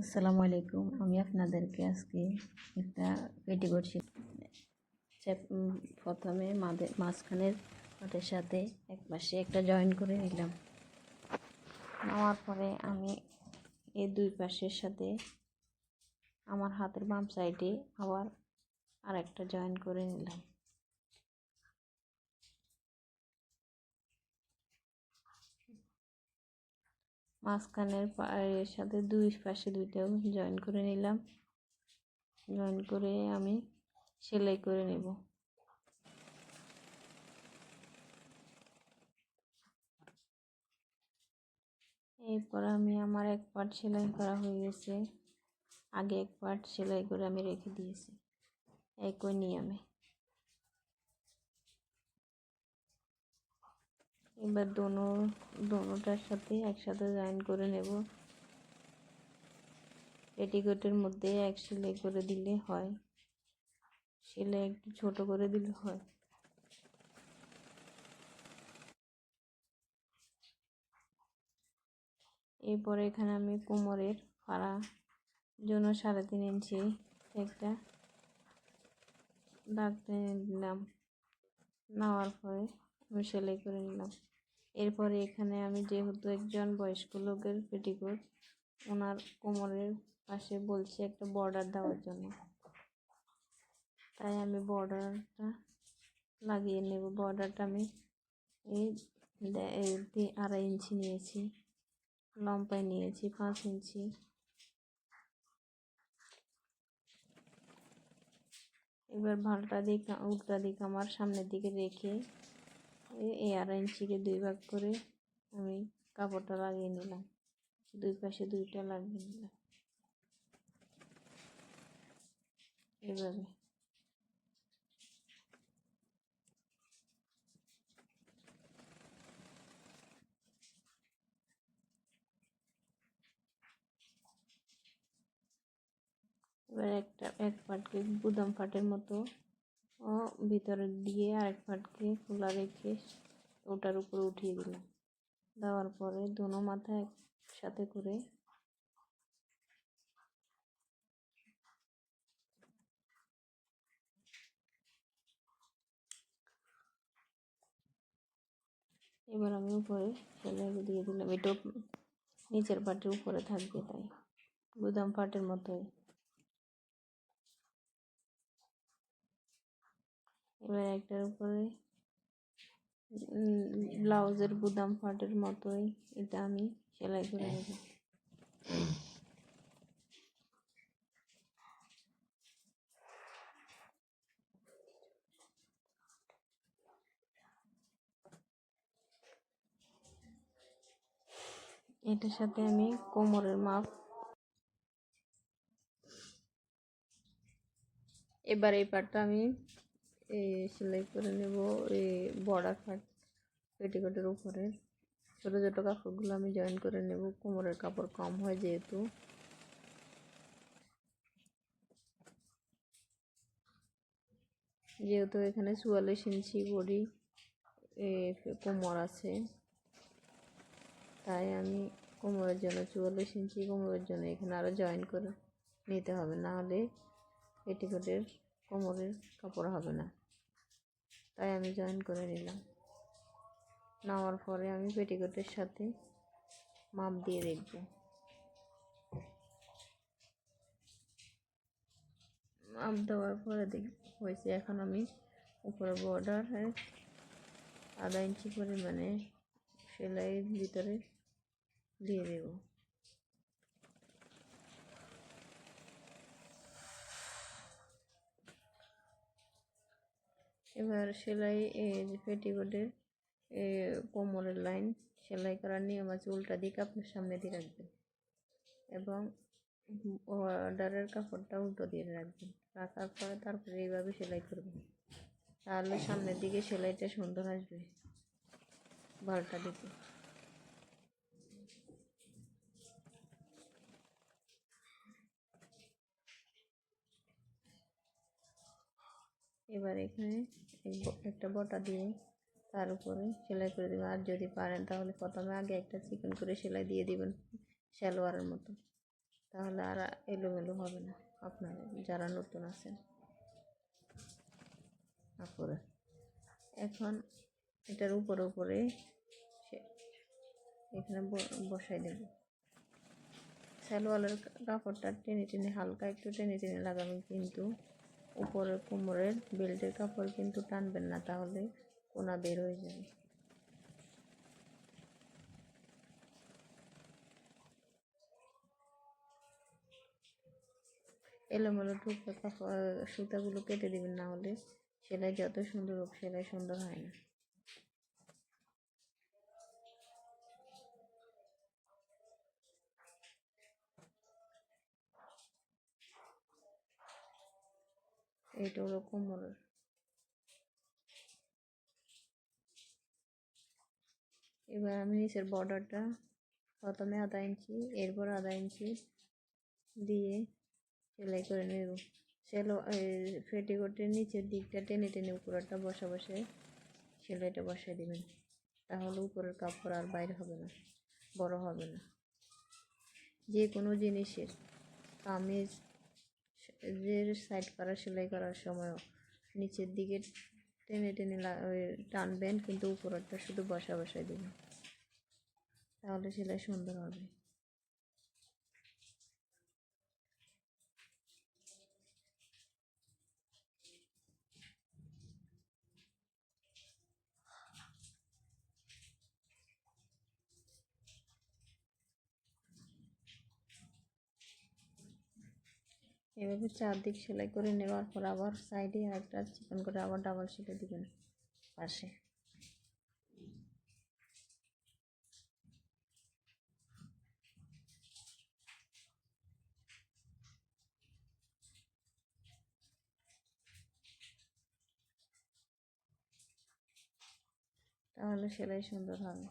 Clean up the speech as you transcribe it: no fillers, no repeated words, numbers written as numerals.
আসসালামু আলাইকুম। আমি আপনাদেরকে আজকে একটা পেটিকোট প্রথমে মাঝখানের পাটের সাথে এক পাশে একটা জয়েন করে নিলাম। নেওয়ার পরে আমি এই দুই পাশের সাথে আমার হাতের বাম সাইডে আবার আরেকটা জয়েন করে নিলাম। মাঝখানের পায়ের সাথে দুই পাশে দুইটাও জয়েন করে নিলাম। জয়েন করে আমি সেলাই করে নেব। এরপর আমি আমার এক পার্ট সেলাই করা হয়ে গেছে। আগে এক পার্ট সেলাই করে আমি রেখে দিয়েছি একই নিয়মে। এবার দোনোটার সাথে একসাথে জয়েন করে নেব। পেটিকোটের মধ্যে এক সেলাই করে দিলে হয়, সেলাই একটু ছোট করে দিলে হয়। এরপরে এখানে আমি কোমরের ফাড়া জন্য 3.5 ইঞ্চি একটা দাগ টেনে দিলাম। নেওয়ার পরে আমি সেলাই করে নিলাম। এরপরে এখানে আমি যেহেতু একজন বয়স্ক লোকের পেটিকোট, ওনার কোমরের পাশে বলছি একটা বর্ডার দেওয়ার জন্য, তাই আমি বর্ডারটা লাগিয়ে নেব। বর্ডারটা আমি এই 2.5 ইঞ্চি নিয়েছি, লম্বায় নিয়েছি 5 ইঞ্চি। এবার উল্টা দিক আমার সামনের দিকে রেখে এই 2.5 ইঞ্চিকে 2 ভাগ করে আমি কাপড়টা লাগিয়ে নিলাম। দুই পাশে দুইটা লাগিয়ে নিলাম এভাবে। এবার এক পাটকে গুদাম পাটের মতো ভিতরে দিয়ে আরেক পাটকে খোলা রেখে ওটার উপরে উঠিয়ে দিলাম। দেওয়ার পরে দোনো মাথা একসাথে করে এবার আমি উপরে সেলাই দিয়ে দিলাম। এটা নিচের পাটের উপরে থাকবে, তাই গুদাম পাটের মতোই। এবার একটার উপরে ব্লাউজের গুদাম পাটের মতোই এটা আমি সেলাই করে নেব। এটার সাথে আমি কোমরের মাপ, এবার এই পাটটা আমি সেলাই করে নেব। এই বর্ডার পাট পেটিকোটের উপরে ছোটো ছোটো কাপড়গুলো আমি জয়েন করে নেব। কোমরের কাপড় কম হয় যেহেতু। এখানে 44 ইঞ্চি বডি কোমর আছে, তাই আমি কোমরের জন্য 44 ইঞ্চি কোমরের জন্য এখানে আরও জয়েন করে নিতে হবে, না হলে পেটিকোটের কোমরের কাপড় হবে না। তাই আমি জয়েন করে নিলাম। নেওয়ার পরে আমি পেটিকোটের সাথে মাপ দিয়ে দেখব। মাপ দেওয়ার পরে হয়েছে। এখন আমি উপরে বর্ডার 1/2 ইঞ্চি পরিমাণে সেলাইয়ের ভিতরে দিয়ে দেব। এবার সেলাই পেটিকোটের কোমরের লাইন সেলাই করার নিয়ম আছে, উল্টা দিকে আপনার সামনে দিয়ে রাখবেন এবং বর্ডারের কাপড়টা উল্টো দিয়ে রাখবেন। রাখার পরে তারপরে এইভাবে সেলাই করবেন, তাহলে সামনের দিকে সেলাইটা সুন্দর আসবে বালটা দিকে। এবার এখানে একটা বটা দিয়ে তার উপরে সেলাই করে দেবেন। আর যদি পারেন তাহলে প্রথমে আগে একটা চিকন করে সেলাই দিয়ে দিবেন সালোয়ারের মতো, তাহলে আর এলোমেলো হবে না আপনারা যারা নতুন আছেন কাপড়ে। এখন এটার উপরে এখানে বসাই দেব। সালোয়ারের কাপড়টা টেনে টেনে হালকা একটু টেনে টেনে লাগাবেন, কিন্তু উপরের কোমরের বেল্টের কাপড় কিন্তু টানবেন না, তাহলে কোনা বের হয়ে যাবে। এলোমেলো টুকরো কাপড় সুতাগুলো কেটে দিবেন, না হলে সেলাই যত সুন্দর হোক সেলাই সুন্দর হয় না। এইটা হলো কোমরের। এবার আমি নিচের বর্ডারটা প্রথমে আধা ইঞ্চি, এরপর আধা ইঞ্চি দিয়ে সেলাই করে নেব। পেটিকোটের নিচের দিকটা টেনে টেনে উপরেরটা বসে সেলাইটা বসাই দেবেন, তাহলে উপরের কাপড় আর বাইরে হবে না, বড় হবে না। যে কোনো জিনিসের কামিজের সাইড করা সেলাই করার সময়ও নিচের দিকে টেনে টেনে টানবেন, কিন্তু উপরেরটা শুধু বসাই দেবেন, তাহলে সেলাই সুন্দর হবে। এভাবে চারদিক সেলাই করে নেওয়ার পর আবার সাইডে একটা চিকন করে আবার ডাবল সেলাই দিবেন পাশে। তাহলে সেলাই সুন্দর হবে।